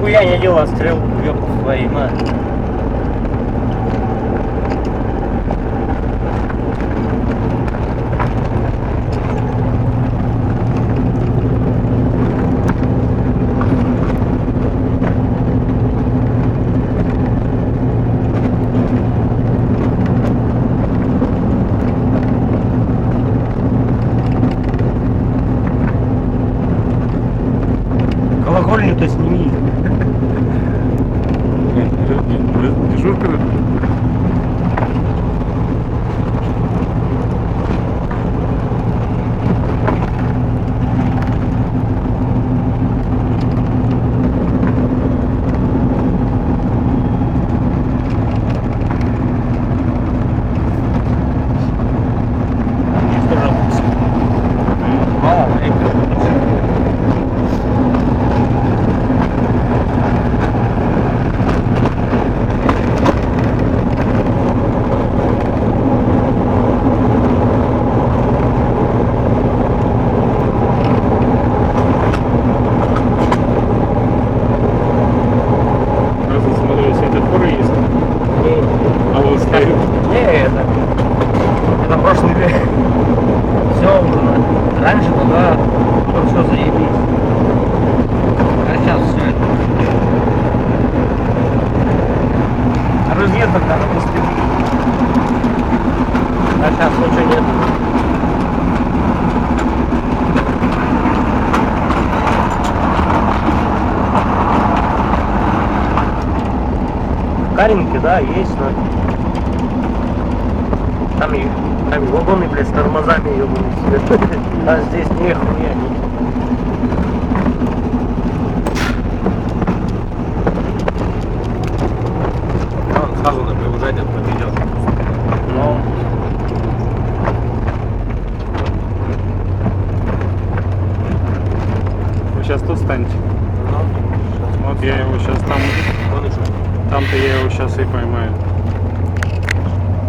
нихуя не делал стрелку, ёб твою мать. Колокольню-то сними. Дежурка? Мало времени. Сразу смотрю, светофоры есть. А вот стоит. Не, это прошлый век. Все уже. Раньше туда все заебись. А сейчас все это. Розеток надо быстрее. А сейчас ничего нет. Каринки, да, есть, но там и вагоны, блядь, с тормозами ебаные. А здесь нихуя нет. Он сразу на приближение поведет. Но Вы сейчас тут станете. Вот я его сейчас там. Там-то я его сейчас и поймаю.